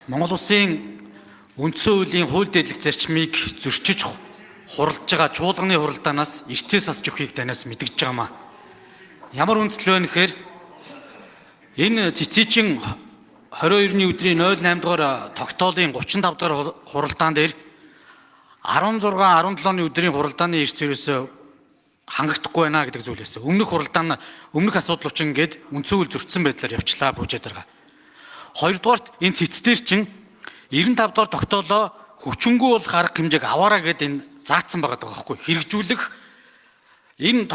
Монгол Улсын үндсэн хуулийн хууль дэдлэг зарчмыг зөрчиж хуралдж байгаа чуулганы хуралдаанаас эртээс асч өгөхийг танаас мэдгэж байгаамаа. Ямар үндэслэл вэ гэхээр энэ цэцээчин 22-ны өдрийн 08 дугаар тогтоолын 35 дугаар хуралдаан дээр 16-17-ны өдрийн хуралдааны эрс ерөөсөө хангахдахгүй байна гэдэг зүйл байсан. Өмнөх асуудал учраас ингээд үндсэн хууль зөрчсөн байдлаар явчлаа бүжээд байгаа. Хоёрдугаарт энэ цэцдэр чинь 95 дугаар тогтоолоо хүчингүй болох арга хэмжээг аваараа гэдэг энэ заасан байгаа байхгүй. Хэрэгжүүлэх энэ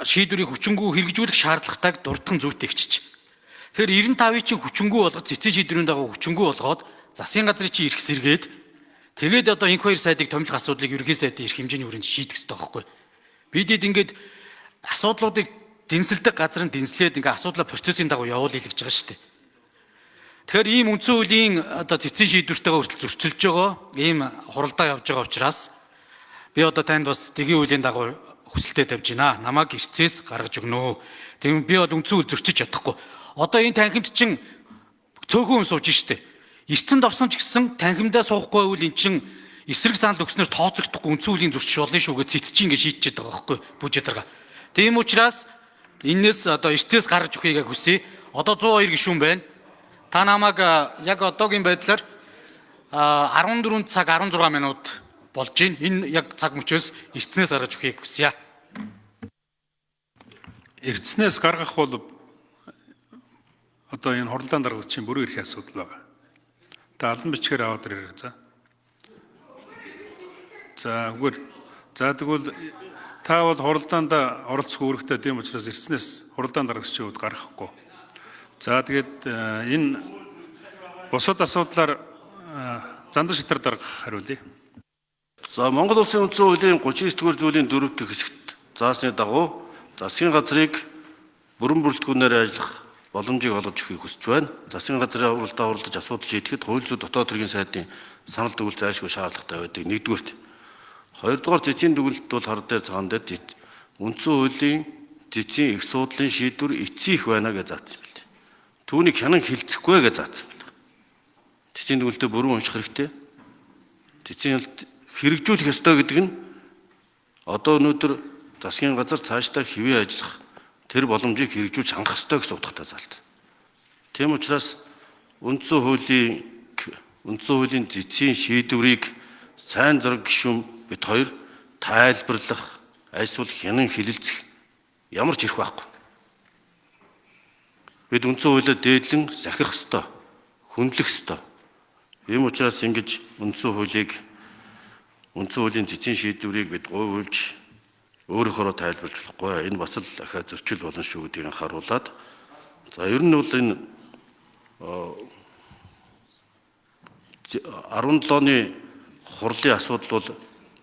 шийдвэрийг хүчингүй хэрэгжүүлэх шаардлагатайг дурдхан зүйтэй хичиж. Тэгэхээр 95-ыг чинь хүчингүй болгоод цэцэн шийдвэрийн дагуу хүчингүй болгоод засгийн газрын чинь эрх сэргээд тэгээд одоо инх хоёр сайдыг томилох асуудлыг ерөнхий сайдын эрх хэмжээний хүрээнд шийдэх хэрэгтэй байхгүй. Бидэд ингээд асуудлуудыг дэнсэлдэг газар нь дэнслээд ингээд асуудлаа процессын дагуу явуул хэлж байгаа шүү дээ. Тэгэхээр ийм үндсэн хуулийн одоо цэцэн шийдвэртэйгээ хүртэл зөрчилж байгаа ийм хуралдаа явж байгаа учраас би одоо танд бас дэгийн хуулийн дагуу хүсэлтэд тавьж байна. Намайг эрцээс гаргаж өгнө. Тийм би бол үндсэн хууль зөрчиж чадахгүй. Одоо энэ танхимд чинь цөөхөн хүн сууж штэ. Эрцэнд орсон ч гэсэн танхимдаа суухгүй байвал эн чинь эсрэг санал өгснөөр тооцогдохгүй үндсэн хуулийн зөрчиж болно шүү гэж цэцчин ингэ шийдчихэд байгаа байхгүй бүжээд байгаа. Тийм учраас энээс одоо эрцээс гаргаж өгөхийг хүсье. Одоо 102 гишүүн байна. Та намайг яг одоогийн байдлаар 14 цаг 16 минут болж байна. Энэ яг цаг мөчөөс эртснээс гаргаж өгөхийг хүсье. Эртснээс гаргах бол одоо энэ хуралдаан даргалагчийн бүрэн эрхийн асуудал байна. Та алан бичгээр аваад ирэх за. За тэгвэл та бол хуралдаанд оролцох үүрэгтэй тийм учраас эртснээс хуралдаан даргалагчийн хувьд гаргахгүй. За тэгээд энэ бусад асуудлаар Зандар Шитрэ дарга хариулъя. За Монгол Улсын үндсэн хуулийн 39-р зүйлийн 4-р хэсэгт заасны дагуу засгийн газрыг бүрэн бүрэлдэхүүнээр ажиллах боломжийг олгож өгөхийг хүсэж байна. Засгийн газрын хуралдаж асуудал шийдэхэд хууль зүйн дотоод хэргийн сайдын санал дүгэл зайлшгүй шаардлагатай байдаг. Нэгдүгээрт. Хоёрдугаар цэцгийн дүгэлт бол хар дээр цагаан дээр үндсэн хуулийн цэцгийн их суудлын шийдвэр эцсийн их байна гэж заасан байна. Түүнийг хянан хилцэхгүй гэж заасан байна. Цэцгийн дүгэлтээ бүрэн унших хэрэгтэй. Цэцгийн хэрэгжүүлэх ёстой гэдэг нь одоо өнөөдөр засгийн газар цаашдаа хэвээ ажиллах тэр боломжийг хэрэгжүүлж хангах ёстой гэсэн утгатай заалт. Тийм учраас үндсэн хуулийн цэцгийн шийдвэрийг сайн зураг гишүүн бид хоёр тайлбарлах, эсвэл хянан хэлэлцэх ямар ч эрх байхгүй. Бид үндсэн хуулиа дээдлэн сахих ёстой, хүндлэх ёстой. Ийм учраас ингэж үндсэн хуулийн цэцгийн шийдвэрийг бид гойвуулж өөрөөхөө тайлбарж болохгүй. Энэ бас л дахиад зөрчил болно шүү гэдгийг анхааруулад. За ер нь бол энэ 17-ны хурлын асуудал бол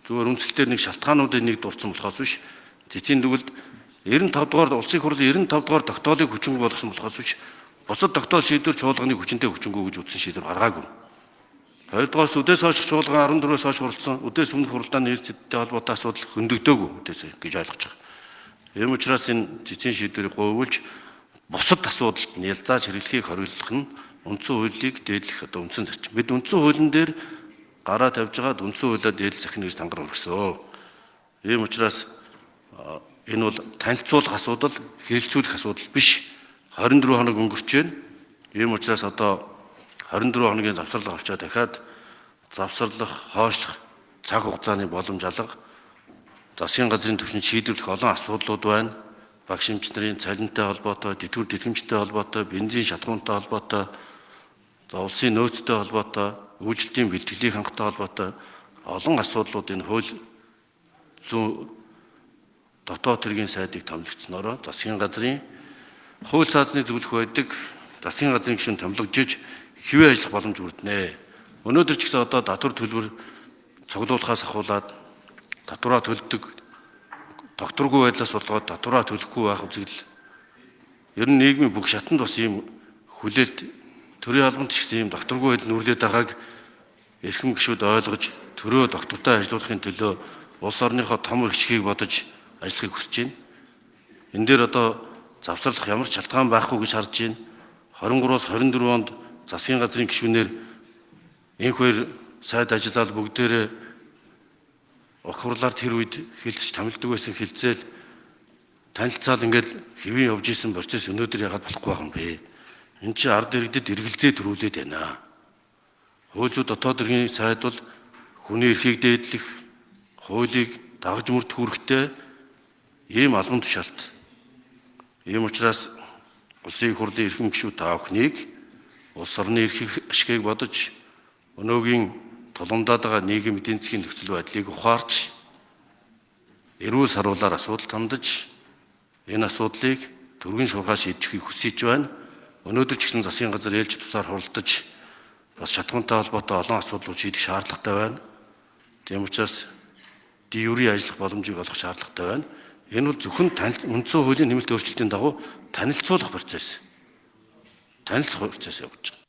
зүгээр үндэслэлээр нэг шалтгаануудын нэг дурдсан болохоос биш. Цэцгийн дүгэлд 95 дугаар улсын хурлын 95 дугаар тогтоолыг хүчингүй болгосон болохоос биш. Бусад тогтоол шийдвэр чуулганы хүчинтэй хүчингүй гэж үзсэн шийдвэр гаргаагүй. Хоёрдугаарс үдээс хойш чуулган 14-өөс хойш хуралдсан үдээс өмнөх хуралдааны эрс зүйтэй холбоотой асуудал хөндөгдөөгүй үдээс гэж ойлгож байгаа. Ийм учраас энэ цэцгийн шийдвэрийг гойвуулж бусад асуудалд нялзааж хэрэглэхийг хориглох нь үндсэн хуулийг дээдлэх одоо үндсэн зарчим. Бид үндсэн хуулийн дээр гараа тавьж байгаад үндсэн хуулиа дээдлэх захина гэж тангар өргөсөн. Ийм учраас энэ бол танилцуулах асуудал, хэрэгжүүлэх асуудал биш. 24 хоног өнгөрч байна. Ийм учраас одоо 24 хоногийн завсарлага авчаа дахиад завсарлах, хойшлох цаг хугацааны боломж алга. Засгийн газрын түвшинд шийдвэрлэх олон асуудлууд байна. Багш эмч нарын цалинтай холбоотой, дэтгэвэр тэтгэмжтэй холбоотой, бензин шатгуунтай холбоотой, улсын нөөцтэй холбоотой, үйлчлэлийн бэлтгэлийг хангахтай холбоотой олон асуудлууд энэ хууль зүйн дотоод хэргийн сайдыг томилогдсноороо засгийн газрын хууль цаазны зөвлөх байдаг засгийн газрын гишүүн томилогдож хэвээ ажиллах боломж бүрднэ. Өнөөдөр ч гэсэн одоо татвар төлбөр цуглуулахаас ахуулаад татвараа төлдөг докторгүй байдлаас болоод татвараа төлөхгүй байх үзэгдэл ер нь нийгмийн бүх шатанд бас ийм хүлээлт төрийн албанд ч гэсэн ийм докторгүй байдал нүрлээд байгааг эрхэм гишүүд ойлгож төрөө доктортой ажиллуулахын төлөө улс орныхоо том эрхчлэгийг бодож ажиллахыг хүсэж байна. Энэ дээр одоо завсарлах ямар ч шалтгаан байхгүй гэж харж байна. 23-аас 24 онд засгийн газрын гишүүнээр энэ хоёр сайд ажиллаад бүгдээрээ өх хурлаар тэр үед хилцэж томилдог байсан хилцээл танилцаал ингээд хэвэн явж исэн процесс өнөөдөр ягаад болохгүй байгаа юм бэ? Энд чи ард иргэдэд эргэлзээ төрүүлээд байна. Хууль зүйн дотоод иргэний сайд бол хүний эрхийг дээдлэх, хуулийг дагаж мөрдөх үүрэгтэй ийм албан тушаалт. Ийм учраас улсын хурлын эрхэм гишүүд та бүхнийг улс орны эрхийг ашгийг бодож өнөөгийн тулгамдаад байгаа нийгэм эдийн засгийн нөхцөл байдлыг ухаарч эрүүл саруулаар асуудал хандаж энэ асуудлыг түргэн шуургаар шийдэхийг хүсэж байна. Өнөөдөр ч гэсэн засгийн газар ээлж тусаар хуралдаж бас шатгуунтай холбоотой олон асуудлууд шийдэх шаардлагатай байна. Тийм учраас юрийн ажиллах боломжийг олох шаардлагатай байна. Энэ бол зөвхөн үндсэн хуулийн нэмэлт өөрчлөлтийн дагуу танилцуулах процесс. Танилцах процесс явуулж байгаа.